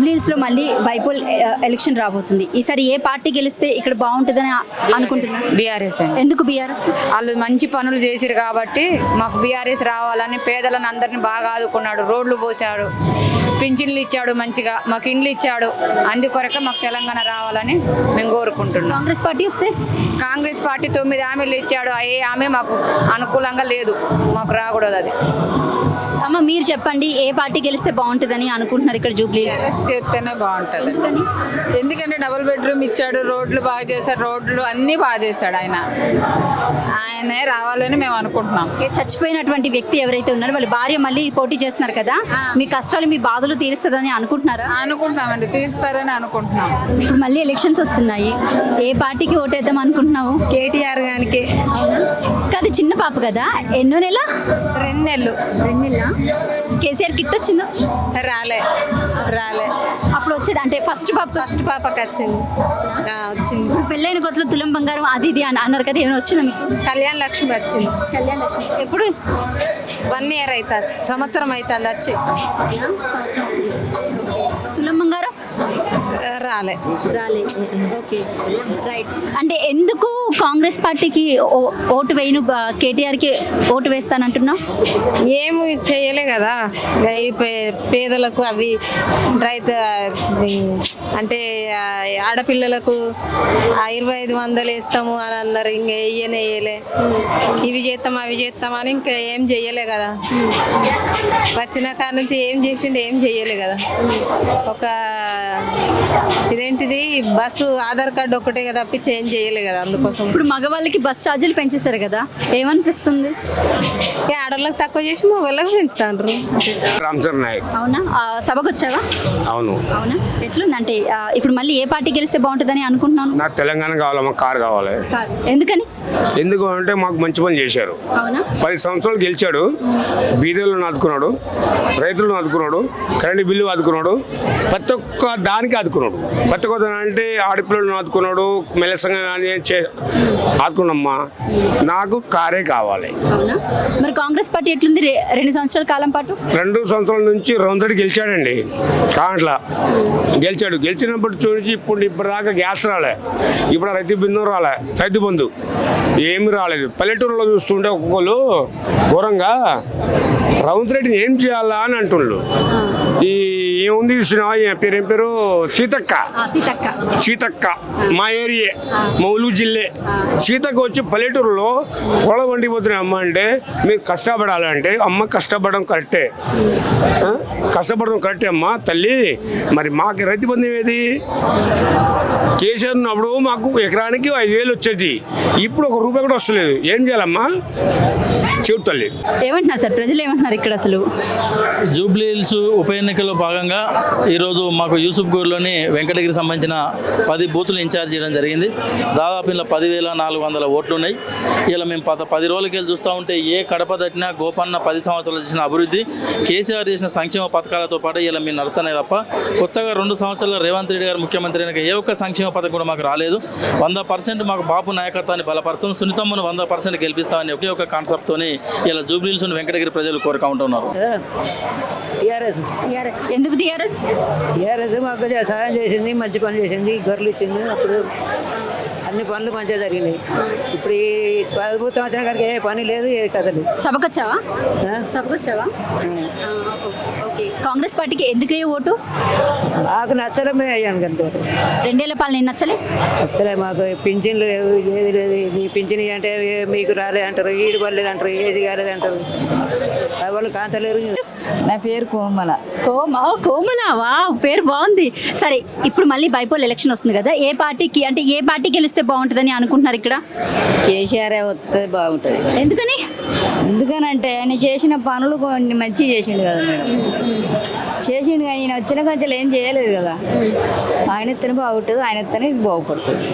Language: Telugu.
జూబ్లీహిల్స్ లో మళ్ళీ బైపోల్ ఎలక్షన్ రాబోతుంది. ఈసారి ఏ పార్టీ గెలిస్తే ఇక్కడ బాగుంటుందని అనుకుంటున్నారు? బీఆర్ఎస్ అండి. ఎందుకు బీఆర్ఎస్? వాళ్ళు మంచి పనులు చేసిరు కాబట్టి మాకు బీఆర్ఎస్ రావాలని, పేదలను అందరినీ బాగా ఆదుకున్నాడు, రోడ్లు పోసాడు, పింఛన్లు ఇచ్చాడు, మంచిగా మాకు ఇండ్లు ఇచ్చాడు. అందుకొరకే మాకు తెలంగాణ రావాలని మేము కోరుకుంటున్నాం. కాంగ్రెస్ పార్టీ వస్తే? కాంగ్రెస్ పార్టీ 9 హామీలు ఇచ్చాడు, ఏ హామీ మాకు అనుకూలంగా లేదు, మాకు రాకూడదు అది. అమ్మ మీరు చెప్పండి, ఏ పార్టీ గెలిస్తే బాగుంటుందని అనుకుంటున్నారు ఇక్కడ జూబ్లీహిల్స్? ఎత్తేనే బాగుంటుంది. ఎందుకంటే డబుల్ బెడ్రూమ్ ఇచ్చాడు, రోడ్లు బాగా చేశాడు, రోడ్లు అన్నీ బాగా చేశాడు. ఆయనే రావాలని మేము అనుకుంటున్నాం. చచ్చిపోయినటువంటి వ్యక్తి ఎవరైతే ఉన్నారో వాళ్ళ భార్య మళ్ళీ పోటీ చేస్తున్నారు కదా, మీ కష్టాలు మీ బాధలు తీరుస్తుందని అనుకుంటున్నారా? అనుకుంటున్నామండి, తీరుస్తారని అనుకుంటున్నాం. ఇప్పుడు మళ్ళీ ఎలక్షన్స్ వస్తున్నాయి, ఏ పార్టీకి ఓటేద్దాం అనుకుంటున్నావు? కేటీఆర్ గారికి. కాదు, చిన్న పాప కదా, ఎన్నో నెల? 2 నెలలు. 2 నెలల కేసీఆర్ కిట్ వచ్చిందా? రాలే. అప్పుడు వచ్చేది అంటే ఫస్ట్ పాపకి వచ్చింది. ఇప్పుడు పెళ్ళైన కొత్తలో తులం బంగారం అది ఇది అని అన్నారు కదా, ఏమైనా వచ్చిందా మీకు? కళ్యాణ లక్ష్మి వచ్చింది. కళ్యాణ లక్ష్మి ఎప్పుడు? 1 ఇయర్ అవుతుంది, సంవత్సరం అవుతుంది వచ్చి. తులం బంగారం రాలే. Okay, right. అంటే ఎందుకు కాంగ్రెస్ పార్టీకి ఓటు వేయను, కేటీఆర్కి ఓటు వేస్తానంటున్నావు? ఏమి చేయలే కదా ఈ పేదలకు, అవి రైతు అంటే ఆడపిల్లలకు 2500 వేస్తాము అని అన్నారు. ఇంకా వేయలే, ఇవి చేస్తాం అవి చేస్తామని ఇంకా ఏం చెయ్యలే కదా. వచ్చిన కాడ నుంచి ఏం చేసిండు, ఏం చెయ్యలే కదా. ఒక ఇదేంటిది బస్సు ఆధార్ కార్డు ఒకటే కదా తప్పించి ఏం చేయలే కదా. అందుకోసం ఇప్పుడు మగవాళ్ళకి బస్ ఛార్జీలు పెంచేశారు కదా, ఏమనిపిస్తుంది? ఆడవాళ్ళకి తక్కువ చేసి మగవాళ్ళకి పెంచుతాండ్రు. రామచంద్ర నాయక్. అవునా? సభకు వచ్చావా? అవును. అవునా? ఎట్లుంది అంటే ఇప్పుడు మళ్ళీ ఏ పార్టీ గెలిస్తే బాగుంటుందని అనుకుంటున్నాను? నాకు తెలంగాణ కావాలి, మాకు కారు కావాలి. ఎందుకని? ఎందుకు అంటే మాకు మంచి పని చేశారు. అవునా? 10 సంవత్సరాలు గెలిచాడు, బీదలను ఆదుకున్నాడు, రైతులను ఆదుకున్నాడు, కరెంటు బిల్లు ఆదుకున్నాడు, ప్రతి ఒక్క దానికి ఆదుకున్నాడు. ప్రతి ఒక్క అంటే ఆడపిల్లలను ఆదుకున్నాడు, మెల్లసంగా ఆదుకున్నామ్మా. నాకు కారే కావాలి. అవునా? మరి కాంగ్రెస్ పార్టీ ఎట్లుంది 2 సంవత్సరాల కాలం పాటు? 2 సంవత్సరాల నుంచి రౌందడి గెలిచాడండి. కాంట్లా గెలిచాడు. గెలిచినప్పటి చూసి ఇప్పుడు దాకా గ్యాస్ రాలే, ఇప్పుడు రైతు బిందు రాలే, రైతు బంధు ఏమి రాలేదు. పల్లెటూరులో చూస్తుంటే ఒక్కొక్కరు ఘోరంగా రౌంద్ రెడ్డిని ఏం చేయాలా అని అంటుండ్రు. ఈ ఏముంది చూసినా, ఏం పేరు సీతక్క మా ఏరియా మౌలు జిల్లే. సీతక్క వచ్చి పల్లెటూరులో పొల వండిపోతున్నాయి. అమ్మ అంటే మీరు కష్టపడాలంటే, అమ్మ కష్టపడడం కరెక్టే, అమ్మ తల్లి. మరి మాకు రైతు బంధు ఏది? కేసీఆర్ ఉన్నప్పుడు మాకు ఎకరానికి 5000 వచ్చేది, ఇప్పుడు ₹1 కూడా వస్తలేదు. ఏం చేయాలమ్మా? చెడు తల్లి. ఏమంటున్నారు సార్, ప్రజలు ఏమంటున్నారు ఇక్కడ అసలు? జూబ్లీహిల్స్ ఉప ఎన్నికల్లో భాగంగా ఈరోజు మాకు యూసుఫ్గూర్లోని వెంకటగిరికి సంబంధించిన 10 బూతులు ఇన్ఛార్జ్ చేయడం జరిగింది. దాదాపు ఇలా 10,400 ఓట్లు ఉన్నాయి. ఇలా మేము 10 రోజులకి వెళ్ళి చూస్తూ ఉంటే ఏ కడప తట్టినా గోపన్న 10 సంవత్సరాలు చేసిన అభివృద్ధి, కేసీఆర్ చేసిన సంక్షేమ పథకాలతో పాటు ఇలా మేము నడుతున్నాయి తప్ప కొత్తగా 2 సంవత్సరాలు రేవంత్ రెడ్డి గారు ముఖ్యమంత్రి అయినాక ఏ ఒక్క సంక్షేమ పథకం కూడా మాకు రాలేదు. 100% మాకు బాపు నాయకత్వాన్ని బలపరుస్తాం, సునీతమ్మను 100% గెలిపిస్తామని ఒకే ఒక కాన్సెప్ట్తోని ఇలా జూబ్లీహిల్స్ వెంకటగిరి ప్రజలు కోరుకుంటున్నారు. ఎందుకు టీఆర్ఎస్? మాకు సహాయం చేసింది, మంచి పని చేసింది, గొర్రెలు ఇచ్చింది, అప్పుడు అన్ని పనులు మంచిగా జరిగినాయి. ఇప్పుడు ఈ 10 సంవత్సరాల కాడికి ఏ పని లేదు, ఏ కథ లేదు. సభకొచ్చావా? ఓకే. కాంగ్రెస్ పార్టీకి ఎందుకే ఓటు? మాకు నచ్చలే, మేము అయ్యాను కంటే. 2 ఏళ్ల పాలన నచ్చలే. మాకు పింఛన్లు ఏది లేదు. ఇది పింఛన్ అంటే మీకు రాలేదు అంటారు, ఈడు పర్లేదు అంటారు, ఏది కాలేదు అంటారు, వాళ్ళు కాంతలేరు. నా పేరు కోమల. కోమలవా? పేరు బాగుంది. సరే, ఇప్పుడు మళ్ళీ బైపోల్ ఎలక్షన్ వస్తుంది కదా, ఏ పార్టీ గెలిస్తే బాగుంటుందని అనుకుంటున్నారు ఇక్కడ? కేసీఆర్ వస్తే బాగుంటుంది. ఎందుకనంటే ఆయన చేసిన పనులు కొన్ని మంచిగా చేసిండు కదా మేడం. చేసిండు, ఆయన వచ్చిన కొంచెం ఏం చేయలేదు కదా. ఆయన ఎత్తనే బాగుంటుంది, ఆయన ఎత్తనే ఇది బాగుపడుతుంది.